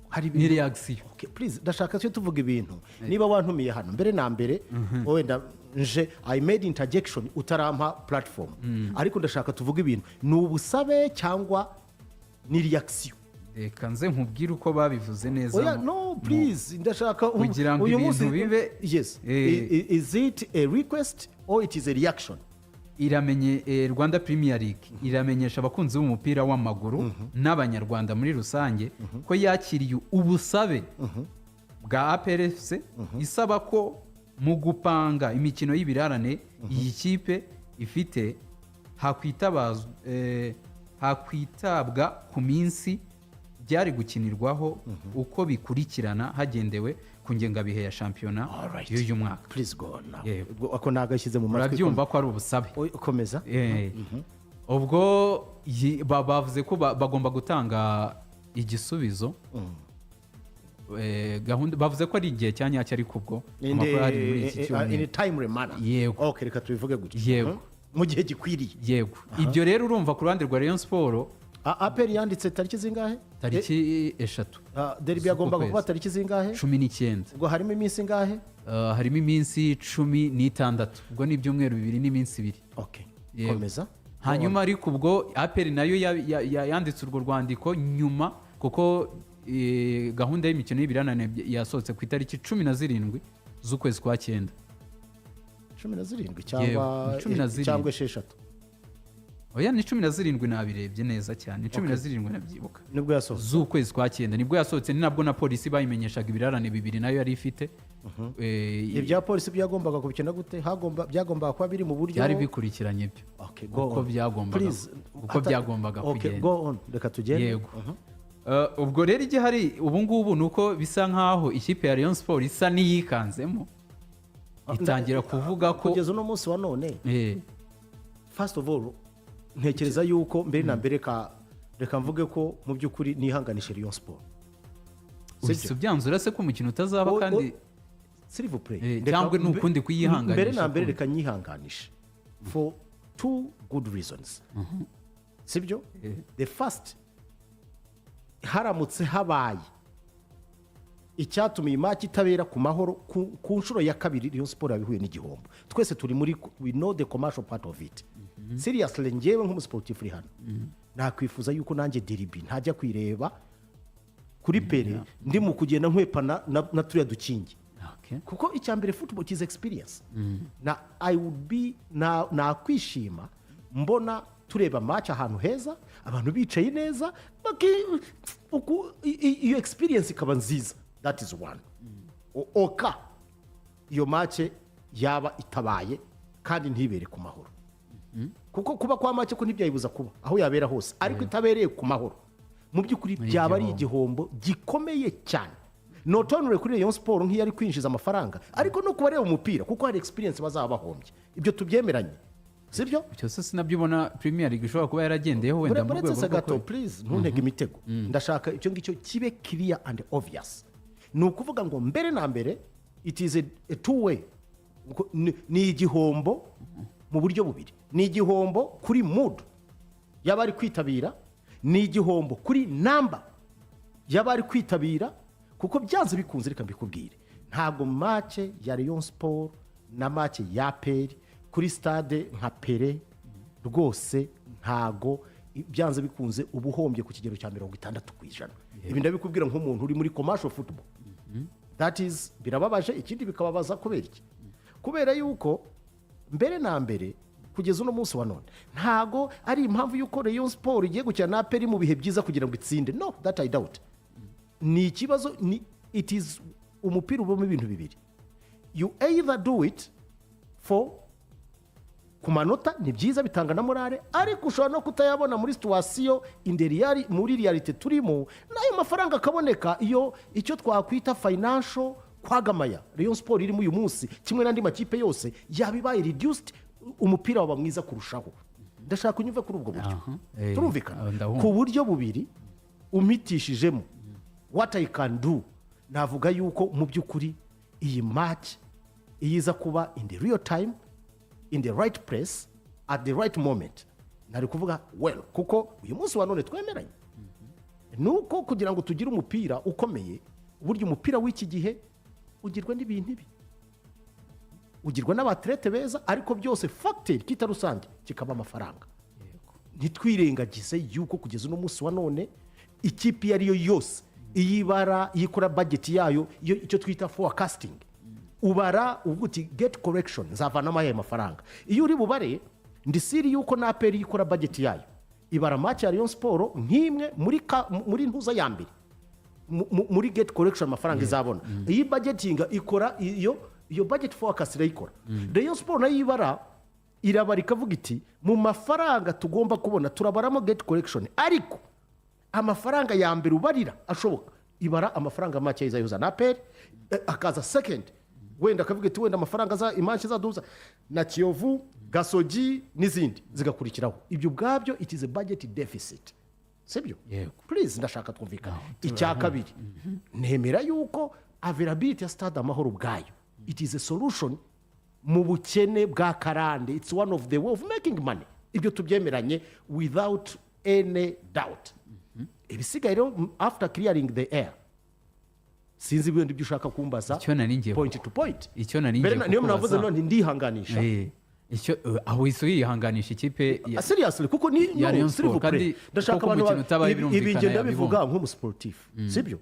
hari ni reaction. Okay, please ndashaka cyo tuvuga ibintu niba wantumiye hano mbere na mbere wenda nje I made interjection utarampa platform ariko ndashaka tuvuga ibintu ni ubusabe cyangwa ni reaction. Reka nze nkubwire uko babivuze neza. Oya no please ndashaka kugira ngo ibintu bibe. Yes, is it a request or it is a reaction? Iramenye Rwanda Premier League iramenyesha abakunzi b'umupira w'amaguru n'abanyarwanda muri rusange ko yakiriye ubusabe bwa APR FC isaba ko mu gupanga imikino y'ibirarane iyi kipe ifite hakwitabwa ku minsi byari gukinirwaho uko bikurikirana hagendewe ku ngengabihe ya shampiyona y'uyu mwaka. Please go on now. Ako nagashyize mu matwi. Urabyumva ko ari ubusabe. Komeza. Ubwo bavuze ko bagomba gutanga igisubizo. Gahunda bavuze ko ari igihe cyanyacyo ariko ubwo amakuru ari muri iki cyumweru. In a timely manner. Yego. Okay, reka tubivuge gutyo. Yego. Mu gihe gikwiriye. Yego. Ibyo rero urumva ku ruhande rwa Rayon Sport APR yanditse tariki zingahe? Tariki 3. Derby yagombaga kuba tariki zingahe? 19. Ubwo harimo iminsi ingahe? Harimo iminsi 16. Ubwo ni ibyumweru 2 n'iminsi 2. Okay. Komeza. Hanyuma ariko ubwo APR nayo yanditse urwo rwandiko nyuma kuko gahunda y'imikino y'ibiranane yasohotse ku itariki 17 z'ukwezi kwa 9. 17 cyangwa 6. Oya ni 17 nabirebye neza cyane. 17 nabyibuka. Nibwo yasohotse. Z'ukwezi kwa 9 nibwo yasohotse, ni nabwo na polisi bayimenyeshaga ibirarane bibiri nayo yari ifite. Ibya polisi byagombaga kubikina gute? Byagombaga kuba biri mu buryo byari bikurikiranye byo. Okay, uko byagombaga kugenda. Okay, go on. Reka tugende. Yego. Ubwo rero igihari ubu ngubu nuko bisa nkaho ikipe ya Rayon Sport isa niyikanzemo itangira kuvuga ko kugeza no munsi wa none. First of all ntekereza yuko mbere na mbere reka mvuge ko mu by'ukuri nihanganisha Rayon Sport. Sibyo byanzura se ko umukino utazaba kandi s'il vous plaît cyangwa nukundi kuyihanganisha. Mbere na mbere reka nyihanganisha for two good reasons. Sibyo? The first, haramutse habaye icyatumiye imaki itabera ku mahoro ku nshuro ya kabiri Rayon Sport yabihuye n'igihombo. Twese turi muri we know the commercial part of it. Seriously ngewe nk'umusportif uri hano nakwifuza yuko nanjye derby ntajya kwireba kuri pere ndi mu kugenda nkwepana na turiya dukingi. Kuko icyambere football is experience. Na I would be na kwishima mbona tureba match ahantu heza abantu bicaye neza iyo experience ikaba nziza. That is one. Oka iyo match yaba itabaye kandi ntibere ku mahoro. Kuko kuba kwa match ko ntibyayibuza kuba aho yabera hose ariko itabereye ku mahoro mu by'ukuri byaba ari igihombo gikomeye cyane. Not only kuri Rayon Sport nk'iyari kwinjiza amafaranga ariko no kubareba umupira kuko hari experience bazaba bahombye. Ibyo tubyemeranye. Sibyo? Cyose sinabyibona Premier League ishobora kuba yaragendeyeho wenda mu rwego rwo please ntuntege imitego. Ndashaka icyo ngicyo kibe clear and obvious. Ni ukuvuga ngo mbere na mbere it is a two way. Ni igihombo mu buryo bubiri. Ni igihombo kuri mood y'abari kwitabira, ni igihombo kuri number y'abari kwitabira kuko byanze bikunze reka mbikubwire ntago match ya Rayon Sport na match ya APR kuri stade nka Pere rwose ntago byanze bikunze ubuhombye ku kigero cya 60%. Ibi ndabikubwira nk'umuntu uri muri commercial football. That is birababaje ikindi bikababaza kubera iki? Kubera yuko mbere na mbere kugeza uno munsi wa none ntago ari impamvu yuko Rayon Sport igiye gukina na APR mu bihe byiza kugira ngo itsinde. No, that I doubt. Ni ikibazo it is umupira ubamo ibintu bibiri. You either do it for ku manota ni byiza bitanga na morale ariko ushobora no kutayabona muri situation muri reality turimo nayo mafaranga akaboneka iyo icyo twakwita financial kwagamaya Rayon Sport irimo uyu munsi kimwe n'andi makipe yose yabibaye reduced umupira waba mwiza kurushaho. Ndashaka kunyuva kuri ubwo buryo. Turumvikana ku buryo bubiri umitishijemo what I can do. Navuga yuko mu by'ukuri iyi match iyiza kuba in the real time in the right place at the right moment. Nari kuvuga well kuko uyu munsi wa none twemeranye nuko kugira ngo tugire umupira ukomeye, burya umupira w'iki gihe ugirwa n'ibintu ibi, ugirwa n'abaterete beza, ariko byose fagiteri kita rusange kikaba amafaranga. Ntitwirengagize yuko kugeza uno munsi wa none ikipe iyo ariyo yose iyibara yikora bageti yayo, icyo twita forecasting, ubara uvuga uti get correction nzavanamo aya mafaranga. Iyo uri bubare ndisiri yuko na APR yikora bageti yayo ibara match ya Rayon Sport nk'imwe muri ntuza ya mbere muri get correction amafaranga izabona. Iyi budgeting ikora iyo budget forecast irayikora. Rayon Sport nayo ibara irabara ikavuga iti mu mafaranga tugomba kubona turabaramo get correction, ariko amafaranga ya mbere ubarira ashoboka ibara amafaranga make izayoza na APR, akaza second wenda akavuga iti wenda amafaranga za imanshi zaduza na Kiyovu, Gasogi n'izindi zigakurikiraho. Ibyo ubwabyo it is a budget deficit, sibyo? Please ndashaka twumvikana. Icya kabiri nemera yuko availability ya stade Amahoro ubwayo it is a solution mu bukene bwa karande. It's one of the way of making money. Ibyo tubyemeranye without any doubt. Ibisigaye rero after clearing the air, sinzi ibindi byo ushaka kumbaza point to point. Icyo nari ngiye niyo mnavuze none ndihanganisha icyo aho yihanganisha ikipe seriously kuko ni ndashaka abantu ibi ngenda bivuga nk'umusportif, sibyo?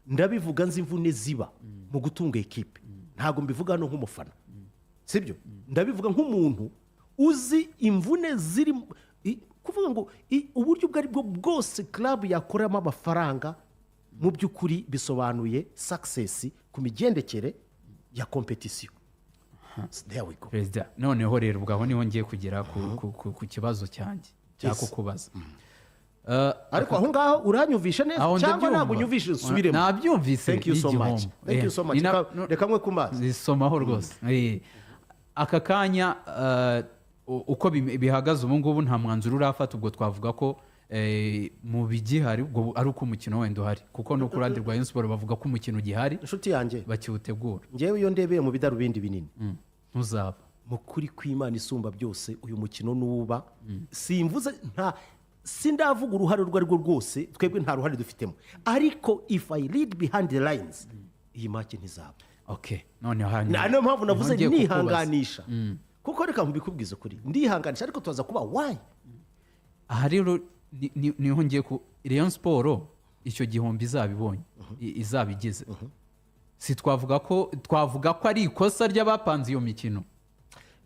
Ndabivuga nzi imvune ziba mu gutunga ekipe, ntago mbivuga no nk'umufana, sibyo? Ndabivuga nk'umuntu uzi imvune ziri kuvuga ngo uburyo bwari bwo bwose club yakoramo amafaranga mu by'ukuri bisobanuye success ku migendekere ya competition. There we go. Perezida, noneho rero ubwaho niho ngiye kugera ku kibazo cyanjye cyako kubaza. Ariko aho ngaho uranyumvisha neza cyangwa ntabwo unyumvishe usubiremo? Nabyumvise. Thank you so much. Thank you so much. Reka mwe kumazi zisomaho rwose. Aka kanya uko bihagaze ubu ngubu nta mwanzuro urafata, ubwo twavuga ko mu bigihari ubwo ari uko umukino wenda uhari, kuko no ku ruhande rwa Rayon Sport bavuga ko umukino ugihari. Inshuti yanjye bakiwutegura. Ngewe iyo ndebeye mu bidarubindi binini ntuzaba mu kuri kw'Imana isumba byose uyu mukino nuba simvuze sindavuga uruhare urwo ari rwo rwose, twebwe nta ruhare dufitemo, ariko if I read behind the lines iyi match ntizaba. Okay, none hanyuma niyo mpamvu navuze nihanganisha, kuko reka mbikubwize kuri ndihanganisha, ariko tuzaza kuba why. Aha rero niho ngiye ku Rayon Sport icyo gihombi izabibonye izabigize. Si twavuga ko ari ikosa ry'abapanze iyo mikino.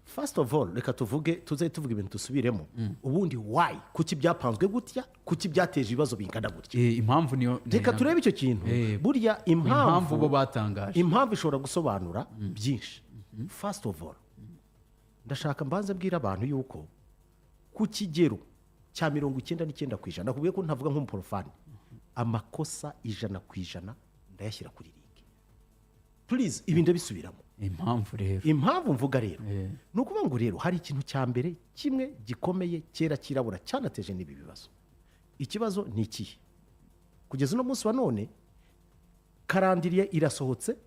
First of all reka tuze tuvuga ibintu tusubiremo. Ubundi why kuki byapanzwe gutya, kuki byateje ibibazo bingana gutya? Impamvu niyo reka turebe icyo kintu. Burya impamvu bo batangaje, impamvu ishobora gusobanura byinshi. First of all ndashaka mbanze mbwira abantu yuko ku kigero cya 99% nakubwiye ko ntavuga nk'umuprofani, amakosa 100% ndayashyira kuri ligue. Please ibi ndabisubiramo. Impamvu mvuga rero ni ukuvuga ngo rero hari ikintu cya mbere kimwe gikomeye kera kirabura cyanateje n'ibi bibazo. Ikibazo ni ikihe? Kugeza uno munsi wa none karandiriye irasohotse,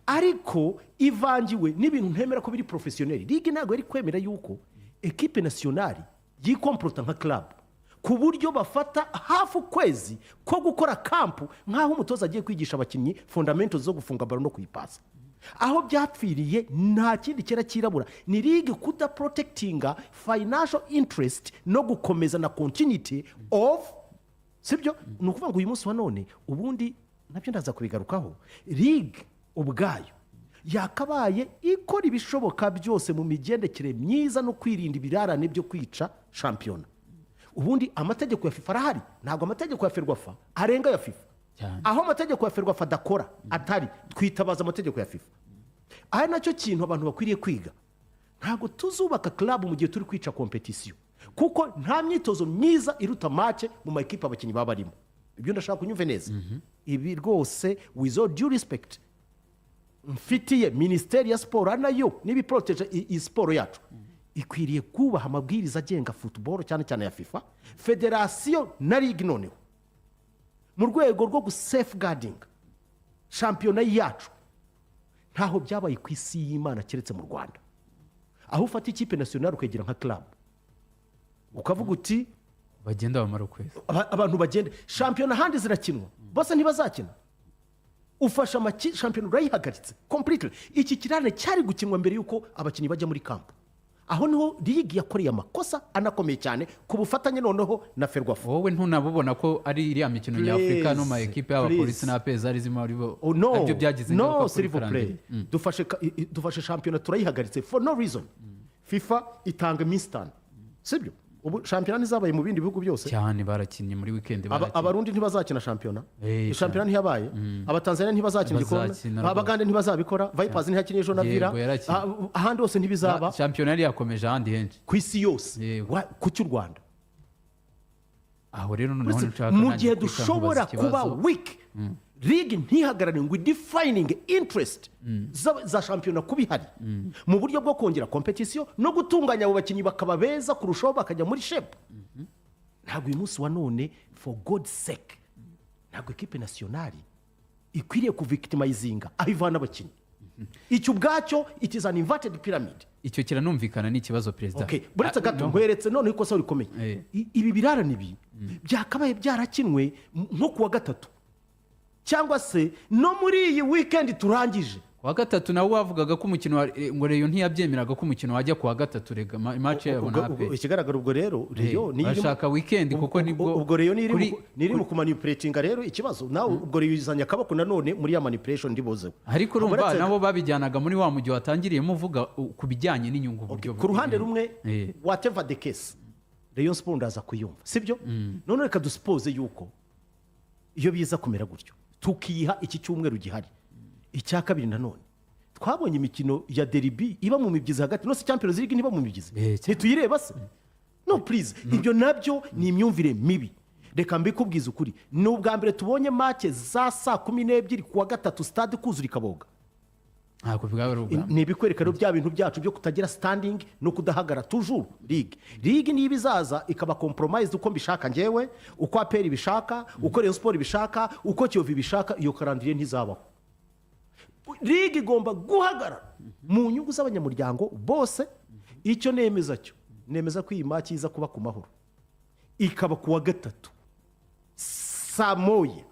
ariko ivangiwe n'ibintu ntemera ko biri professionnel. Ligue ntabwo yari kwemera yuko equipe nationale yikomporta nka club, ku buryo bafata hafu kwezi ko gukora kampu nk'aho umutoza agiye kwigisha abakinnyi fundamentals zo gufunga baro no kuyipasa. Aho byapfiriye nta kindi kera kirabura, ni ligue kuda protectinga financial interest no gukomeza na continuity of, sibyo? Ni ukuvuga ngo uyu munsi wa none ubundi nabyo ndaza kubigarukaho, ligue ubwayo yakabaye ikora ibishoboka byose mu migendekere myiza no kwirinda ibirarane byo kwica shampiyona. Ubundi amategeko ya FIFA arahari, ntabwo amategeko ya Ferwafa arenga ya FIFA. Aho amategeko ya Ferwafa adakora atari twitabaza amategeko ya FIFA. Aha nacyo kintu abantu bakwiriye kwiga. Ntabwo tuzubaka club mu gihe turi kwica competition, kuko nta myitozo myiza iruta match mu makipe abakinnyi baba barimo. Ibyo ndashaka kunyumve neza. Ibi rwose with all due respect mfitiye ministeri ya sport nayo nibi protege sport yacu ikwiriye kubaha amabwiriza agenga football cyane cyane ya FIFA, federation na ligue noneho mu rwego rwo safeguarding shampiyona yacu. Ntaho byabaye ku isi y'Imana keretse mu Rwanda, aho ufata ikipe nationale ukagira nka club ukavuga uti bagenda bamara ukwezi. abantu bagenda shampiyona ahandi zirakinwa bose ntibazakina ufasha shampiyona urayihagaritse completely. Iki kirane cyari gukinwa mbere y'uko abakinnyi bajya muri kampu. Aho niho ligi yakoreye amakosa anakomeye cyane ku bufatanye noneho na Ferwafa. Wowe ntunabubona ko ari iriya mikino nyafurika no ma ekipe y'abapolisi na APR zari zirimo ari bo nabyo byagize no silver play dufashe shampiyona turayihagaritse for no reason. FIFA itanga iminsi 5 sibyo. Ubu shampiyona ntizabaye mu bindi bihugu byose cyane, barakinnye muri weekend. Abarundi ntibazakina shampiyona, shampiyona ntiyabaye. Abatanzania ntibazakina igikombe, Abagande ntibazabikora, Vipers ntihakinnye ejo na Villa, ahandi hose ntibizaba. Shampiyona yari yakomeje ahandi henshi ku isi yose. Ku cy'u Rwanda aho rero noneho nshaka mu gihe dushobora kuba weak ligue ntihagarare ngo defining interest za shampiyona kubihari mu buryo bwo kongera competition no gutunganya abo bakinnyi bakaba beza kurushaho bakajya muri shape. Ntabwo uyu munsi wa none for God's sake ntabwo equipe nationale ikwiriye kuvictimizinga aho ivana abakinnyi. Icyo ubwacyo it is an inverted pyramid. Icyo kiranumvikana ni ikibazo perezida. Okay, buretse gato nkweretse none ikosa rikomeye. Ibi birarane ibi byakabaye byarakinwe nko kuwa gatatu cyangwa se no muri iyi weekend turangije. Kuwa gatatu nawe wavugaga ko umukino ngo Reyo ntiyabyemeraga ko umukino wajya kuwa gatatu rega match yabo na APR. Ikigaragara ubwo rero Reyo ni bashaka weekend kuko nibwo ubwo Reyo niri mu kumanipulatinga rero ikibazo nawe ubwo Reyo yizanya akabako nanone muri ya manipulation ndiboze. Ariko urumva nabo babijyanaga muri wa mujyi watangiriyemo uvuga ku bijyanye n'inyungu buryo. Ku ruhande rumwe whatever the case Reyo Sport ndaza kuyumva sibyo. None reka duspose yuko iyo biza kumera gutyo tukiha iki cyumweru gihari. Icya kabiri nanone twabonye imikino ya derby iba mu mibyizi hagati no se Champions League niba mu mibyizi ntituyireba se. No please ibyo nabyo ni imyumvire mibi. Reka mbikubwiza ukuri ni ubwa mbere tubonye match za saa 12 kuwa gatatu stade kuzura ikaboga. Ni ibikwereka rero bya bintu byacu byo kutagira standing no kudahagara toujours ligue niba izaza ikaba compromise uko mbishaka njyewe uko APR bishaka uko Rayon Sport bishaka uko Kiyovu bishaka iyo calendrier ntizabaho. Ligue igomba guhagarara mu nyungu z'abanyamuryango bose. Icyo nemeza ko iyi match iza kuba ku mahoro ikaba kuwa gatatu saa moya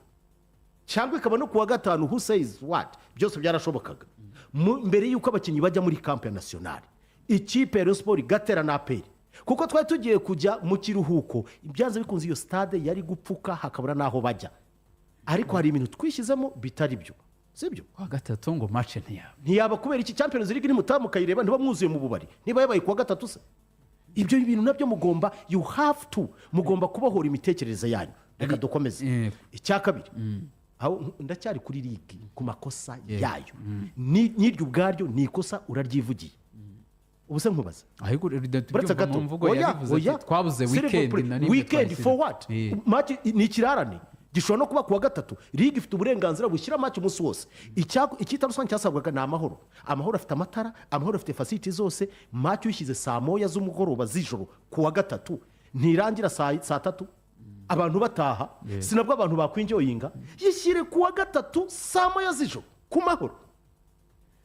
cyangwa ikaba no kuwa gatanu who says what byose byarashobokaga mbere yuko abakinnyi bajya muri camp nationale. Ikipe ya Sport gatera na APR kuko twari tugiye kujya mu kiruhuko ibyanze bikunze iyo stade yari gupfuka hakabura naho bajya, ariko hari ibintu twishyizemo bitari byo sibyo. Kuwa gatatu ngo match ntiyaba kubera iki Champions League nimutamu kayireba ntiba mwuzuye mu bubari niba yabaye kuwa gatatu se. Ibyo bintu nabyo mugomba mugomba kubohora imitekerereze yanyu. Reka dukomeze. Icya kabiri aho ndacyari kuri ligue ku makosa yayo n'iryo ubwaryo ni ikosa uraryivugiye. Ubuse nkubaza ahiko mu mvugo yabivuze twabuze weekend for what match ni ikirarane gishobora no kuba kuwa gatatu. Ligue ifite uburenganzira bushyira match umunsi wose. Icyita rusange cyasabwaga ni amahoro. Amahoro afite amatara, amahoro afite facility zose. Match uyishyize saa moya z'umugoroba z'ijoro kuwa gatatu ntirangira saa 3 abantu bataha sinabwo abantu bakwinjoyinga. Yishyire kuwa gatatu saa moya z'ijoro ku mahoro.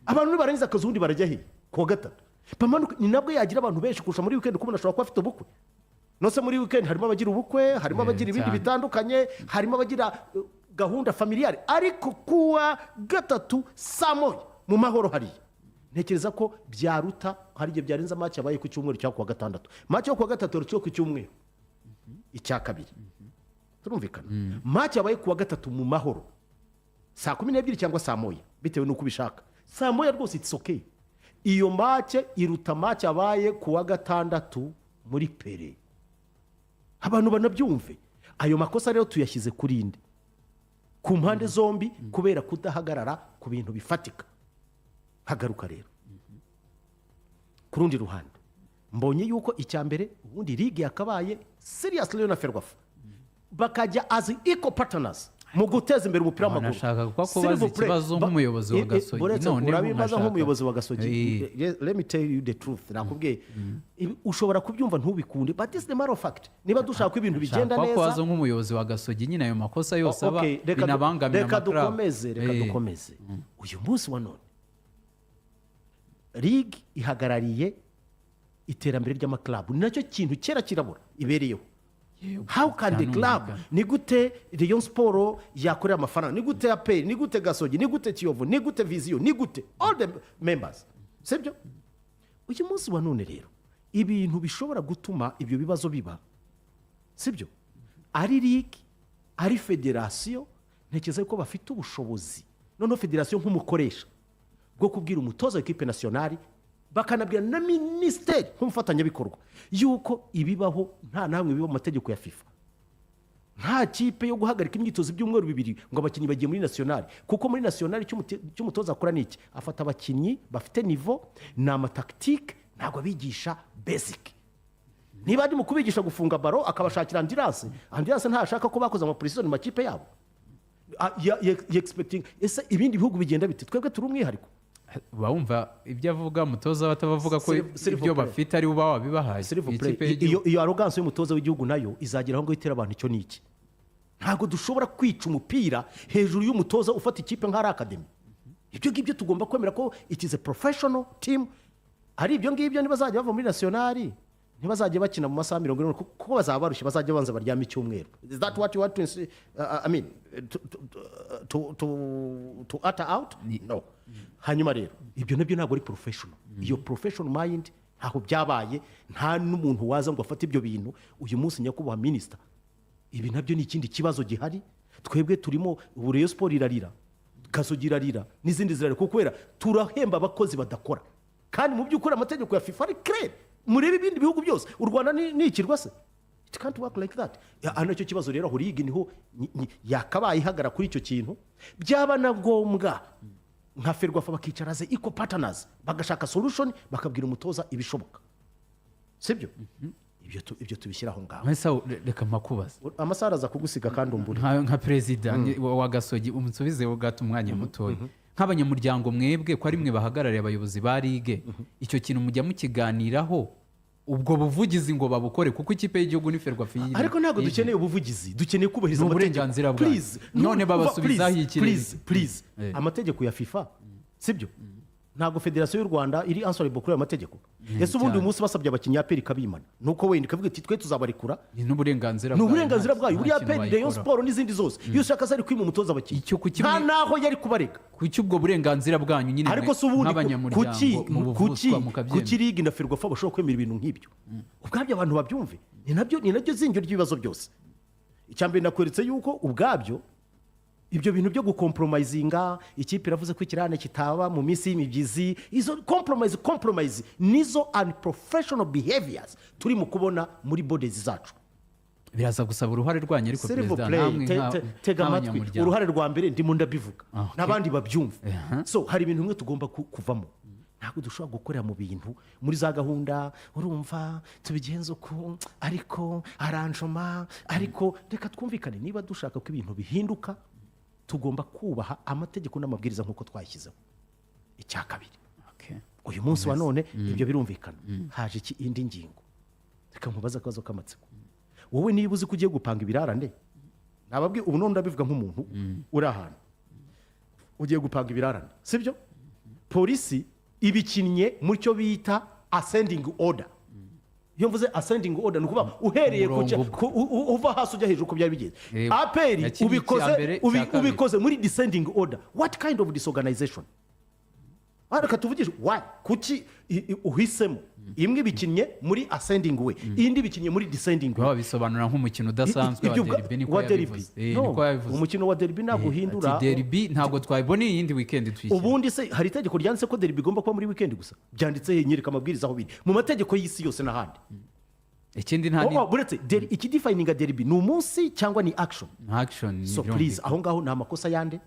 Abantu nibarangiza akazi ubundi barajya he kuwa gatatu. Pamanuka ni nabwo yagira abantu benshi kurusha muri weekend kuko nashobora kuba afite ubukwe. Nose muri weekend harimo abagira ubukwe, harimo abagira ibindi bitandukanye, harimo abagira gahunda familiale, ariko kuwa gatatu saa moya mu mahoro hari. Ntekereza ko byaruta hari igihe byarenza match yabaye ku cyumweru cyo kuwa gatandatu. Match yo kuwa gatatu rucyo ku cyumweru. Icya kabiri turumvikana. Match yabaye kuwa gatatu mu mahoro saa 12 cyangwa saa moya bitewe nuko ubishaka. Saa moya rwose it's okay. Iyo match iruta match yabaye kuwa gatandatu muri pere. Abantu banabyumve. Ayo makosa rero tuyashyize kuri inde ku mpande zombi kubera kudahagarara ku bintu bifatika. Hagaruka rero ku rundi ruhande mbonye yuko icyambere ubundi ligue yakabaye seriously na Ferwafa bakajya as equal partners mu guteza imbere umupira w'amaguru. Nashaka ko bazi ikibazo nk'umuyobozi wa Gasogi none urabibaza nk'umuyobozi wa Gasogi. Let me tell you the truth. Nakubwiye ushobora kubyumva ntubikunde but it's the matter of fact. Niba dushaka ibintu bigenda neza ko bazo nk'umuyobozi wa Gasogi nyine ayo makosa yose aba binabangamira amakuru. Reka dukomeze uyu munsi wa none ligue ihagarariye iterambere ry'amaklabu. Ni nacyo kintu kera kirabura ibereyeho how can the club ni gute Rayon Sport yakorera amafaranga ni gute APR ni gute Gasogi ni gute Kiyovu ni gute Vision ni gute all the members sibyo uyu munsi wa none rero ibintu bishobora gutuma ibyo bibazo biba sibyo ari league ari federation ntekereza ko bafite ubushobozi noneho federation nk'umukoresha bwo kubwira umutoza w'ikipe nationale bakanabwira na minisiteri nk'umufatanyabikorwa yuko ibibaho nta namwe biba mu mategeko ya FIFA nta kipe yo guhagarika imyitozo ibyumweru bibiri ngo abakinnyi bagiye muri nationale kuko muri nationale cy'umutoza akora niki afata abakinnyi bafite niveau na amataktike ntabwo abigisha basic niba ari mu kubigisha gufunga baro akabashakira ambulance ntashaka ko bakoze amaprecision mu makipe yabo expecting ese ibindi bihugu bigenda bite twebwe turi umwihariko bawumva ibyo avuga umutoza batabavuga ko ibyo bafite ari uba wabibahaye iyo arrogance y'umutoza w'igihugu nayo izageraho ngo itera abantu icyo niki ntabwo dushobora kwica umupira hejuru y'umutoza ufata ikipe nk'ari academy ibyo ngibyo tugomba kwemera ko it is a professional team ari ibyo ngibyo ntibazajya bava muri nationali ntibazajya bakina mu masaha 40 kuko bazaba barushye bazajya banza baryama icyumweru is that what you want to I mean to utter out no hanyuma rero ibyo nabyo ntabwo ari professional iyo professional mind ntaho byabaye nta n'umuntu waza ngo afate ibyo bintu uyu munsi nyakubahwa minister ibi nabyo ni ikindi kibazo gihari twebwe turimo Rayon Sport irarira Gasogi irarira n'izindi zirarira kuko kwera turahemba abakozi badakora kandi mu by'ukuri amategeko ya FIFA ari clear murebe ibindi bihugu byose u Rwanda ni ikirwa se it can't work like that anacyo kibazo rero aho ligi niho yakabaye ihagara kuri icyo kintu byaba na ngombwa nka Ferwafa bakicaraze equal partners bagashaka solution bakabwira umutoza ibishoboka sibyo ibyo tubishyiraho ngaho mwese reka makubaza amasara za kugusiga kandi umburi nka president wa Gasogi umusubize wo gato umwanya mutoya nk'abanyamuryango mwebwe ko ari mwe bahagarariye abayobozi ba ligue icyo kintu mujya mukiganiraho ubwo buvugizi ngo babukore kuko ikipe y'igihugu ni Ferwafa ariko ntabwo dukeneye ubuvugizi dukeneye kubahiriza amategeko please none babasubizaho ikirezi please amategeko ya FIFA sibyo ntabwo federation y'u Rwanda iri answerable kuri ayo mategeko ese ubundi umunsi basabye abakinnyi ya APR kabimana nuko wenda kavuga ati twe tuzabarekura ni n'uburenganzira bwayo buri APR Rayon Sport n'izindi zose iyo ushaka zari kwima umutoza abakinnyi nta naho yari kubareka kuki ubwo burenganzira bwanyu nyine ariko se ubundi kuki ligi na Ferwafa bashobora kwemera ibintu nk'ibyo ubwabyo abantu babyumve ni nabyo zingiro ry'ibibazo byose icyambere nakweretse yuko ubwabyo ibyo bintu byo gukompromisinga ikipe iravuze ko ikirane kitaba mu minsi y'imibyizi izo compromise nizo unprofessional behaviors turi mu kubona muri bodies zacu biraza gusaba uruhare rwanyu ariko president namwe tega amatwi uruhare rwa mbere ndimo ndabivuga n'abandi babyumva so hari ibintu bimwe tugomba kuvamo ntabwo dushobora gukorera mu bintu muri za gahunda urumva tubigenza uko ariko arrangement ariko reka twumvikane niba dushaka ko ibintu bihinduka tugomba kubaha amategeko n'amabwiriza nk'uko twayishyizeho icya kabiri uyu munsi wa none ibyo birumvikana haje iki indi ngingo reka nkubaza akabazo k'amatsiko wowe niba uzi ko ugiye gupanga ibirarane nababwiye ubu none ndabivuga nk'umuntu uri ahantu ugiye gupanga ibirarane sibyo polisi ibikinnye mu cyo bita ascending order iyo mvuze ascending order nukuba uhereye uva hasi ujya hejuru uko byari bigeze APR ubikoze muri descending order what kind of disorganization ariko tuvugisha why kuki uhisemo imwe bikinye muri ascending way indi bikinye muri descending way bisobanura nk'umukino udasanzwe wa derby niko yabivuze umukino wa derby naguhindura derby ntabwo twayibona iyindi weekend twishyira ubundi se hari itegeko ryanditse ko derby igomba kuba muri weekend gusa byanditse nyereka amabwiriza aho biri mu mategeko y'isi yose n'ahandi ikindi nta buretse iki defininga derby ni umunsi cyangwa ni action so please aho ngaho nta makosa yande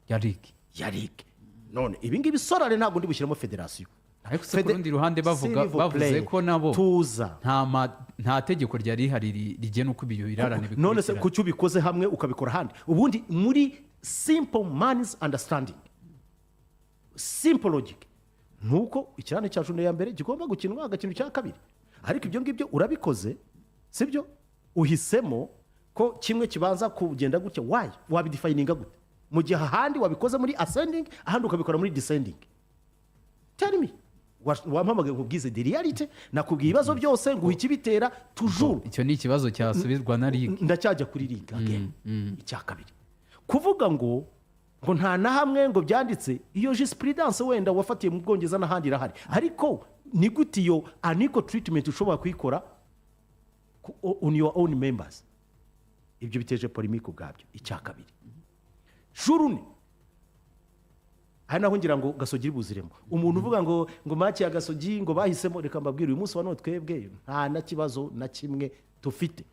ya league none ibi ngibi sorare ntabwo ndi bushyiramo federation ariko se kurundi ruhande bavuze ko nabo nta tegeko ryari rihari rigena uko ibyo birarane bikurikira none se kuki ubikoze hamwe ukabikora ahandi ubundi muri simple man's understanding simple logic nuko ikirane cyacu ya mbere gigomba gukinwa agakino cya kabiri ariko ibyo ngibyo urabikoze sibyo uhisemo ko kimwe kibanza kugenda gutya why wabidefininga gute mu gihe ahandi wabikoze muri ascending ahandi ukabikora muri descending tell me wampamagaye nkubwize the reality, nakubwiye ibibazo byose nguha ikibitera toujours. icyo ni ikibazo cyasubizwa na ligue. Ndacyajya kuri ligue again. Icya kabiri kuvuga ngo nta na hamwe ngo byanditse iyo jurisprudence wenda wafatiye mu Bwongereza n'ahandi irahari, ariko ni gute iyo unequal treatment ushobora kuyikora on your own members? Ibyo biteje polemique ubwabyo. Icya kabiri jurune, hari naho ngira ngo Gasogi buziremo umuntu uvuga ngo match ya Gasogi ngo bahisemo, reka mbabwire uyu munsi wa none twebwe nta na kibazo na kimwe dufite.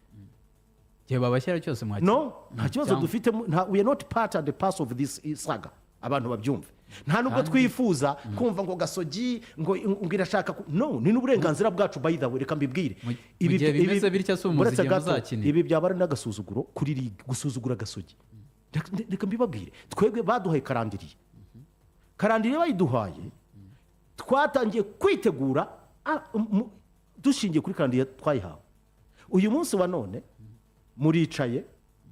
Gihe babashyira cyose mwakira. No, nta kibazo dufite, we are not part and the parcel of this saga. Abantu babyumve, nta nubwo twifuza kumva ngo Gasogi ngo irashaka no, ni n'uburenganzira bwacu. By the way, reka mbibwire, ibi bimeze bitya so umuzi gihe muzakinira, ibi byaba ari n'agasuzuguro kuri ligue, gusuzugura Gasogi. Reka mbibabwire, twebwe baduhaye karandiriye bayiduhaye, twatangiye kwitegura dushingiye kuri karandiriye twayihawe. Uyu munsi wa none muricaye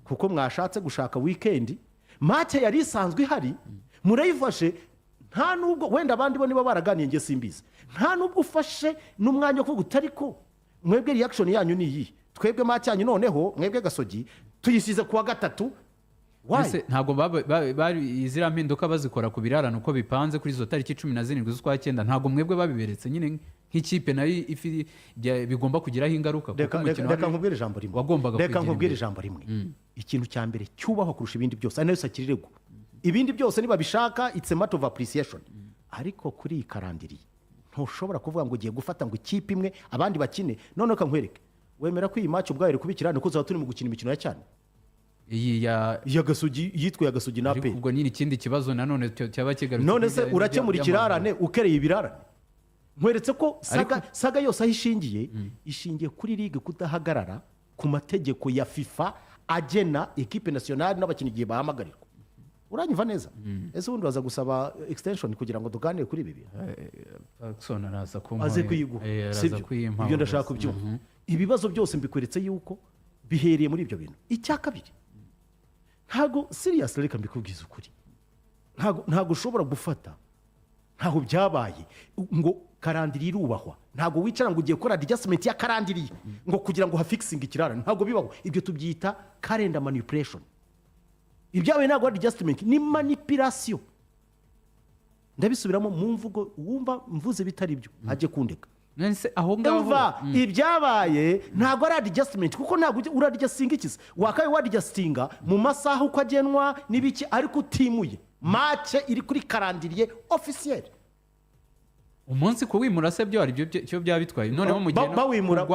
kuko mwashatse gushaka weekend, make yari isanzwe ihari murayifashe, nta nubwo wenda abandi bo niba baraganiye nge simbizi, nta nubwo ufashe n'umwanya wo kuvuga utari ko mwebwe reaction yanyu ni iyi, twebwe make yanyu noneho mwebwe Gasogi tuyisize kuwa gatatu. Ntabwo iziriya mpinduka bazikora ku birarane uko bipanze kuri izo tariki 17 z'ukwa 9, ntabwo mwebwe babiberetse nyine nk'ikipe nayo bigomba kugiraho ingaruka. Reka nkubwire ijambo rimwe, ikintu cya mbere cyubahwa kurusha ibindi byose ari nayo sakirirego, ibindi byose niba bishaka it's a matter of appreciation, ariko kuri iyi karandiriye ntushobora kuvuga ngo ugiye gufata ngo ikipe imwe abandi bakine. None kankwereke, wemera ko iyi match ubwayo iri kubikirana ko turi mu gukina imikino ya cyane iyi ya Gasogi yitwa ya Gasogi na pe. Ubwo nyine ikindi kibazo nanone cyaba kigarutse, none se urakemura ikirarane ukereye ibirarane? Nkweretse ko saga yose aho ishingiye kuri ligue kudahagarara ku mategeko ya FIFA agena equipe nationale n'abakinnyi igihe bahamagarirwa. Uranyumva neza? Ese ubundi waza gusaba extension kugira ngo tuganire kuri ibi bintu? Aze kuyiguha, ibyo ndashaka kubyumva. Ibibazo byose mbikweretse yuko bihereye muri ibyo bintu. Icya kabiri, ntago serious, reka mbikubwiza ukuri, ntago ushobora gufata, ntaho byabaye ngo karandiri irubahwa, ntago wicara ngo ugiye gukora adjustment ya karandiri ngo kugira ngo hafixing ikirarane, ntago bibaho. Ibyo tubyita calendar manipulation. Ibyawe ntago adjustment, ni manipulation. Ndabisubiramo mu mvugo wumva mvuze bitari byo ajye kundeka. Nese aho ngaho ibyabaye ntago ari adjustment, kuko ntago uradjustinga ikiza wakaye wadjustinga mu masaha uko agenwa n'ibiki, ariko utimuye match iri kuri karandiriye officiel. Umunsi kuwimura se byo ari byo byabitwaye, noneho mu gihe bawimura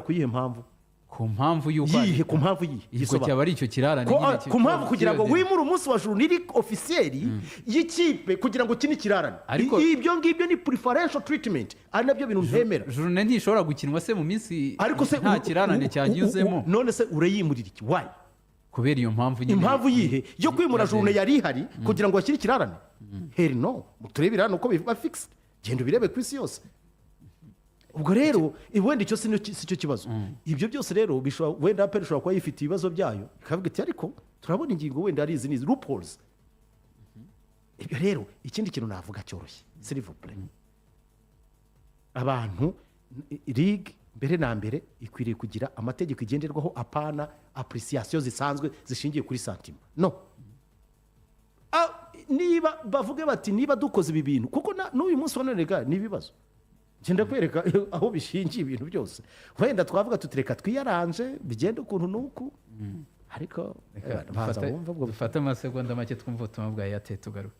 kuyihe mpamvu? Ku mpamvu yuko yihe, ku mpamvu yihe icyo cyaba ari icyo kirarane nyine, ku mpamvu kugira ngo wimure umunsi wa journée iri officiel y'ikipe kugira ngo kini kirarane. Ibyo ngibyo ni preferential treatment, ari nabyo bintu ntemera. Journée ntishobora gukinwa se mu minsi nta kirarane cyanyuzemo. None se urayimurira iki? Why? Kubera iyo mpamvu nyine. Impamvu yihe yo kwimura journée yari ihari kugira ngo bashyire kirarane? Heri no, turebera uko biba fixed, genda birebe ku isi yose. Ubwo rero wenda icyo si cyo kibazo. Ibyo byose rero wenda APR ishobora kuba yifite ibibazo byayo, ikavuga iti ariko turabona ingingo wenda ari izi loopholes. Ibyo rero ikindi kintu navuga cyoroshye, s'il vous plaît, abantu ligue mbere na mbere ikwiriye kugira amategeko igenderwaho, apana appreciation zisanzwe zishingiye kuri sentiment. No, niba bavuge bati niba dukoze ibi bintu, kuko n'uyu munsi wa none ni ibibazo, genda kwereka aho bishingiye ibintu byose. Wenda twavuga tutireka twiyaranje bigende ukuntu nuku, ariko dufate amasegonda make twumva ubutumwa bwa Airtel tugaruke.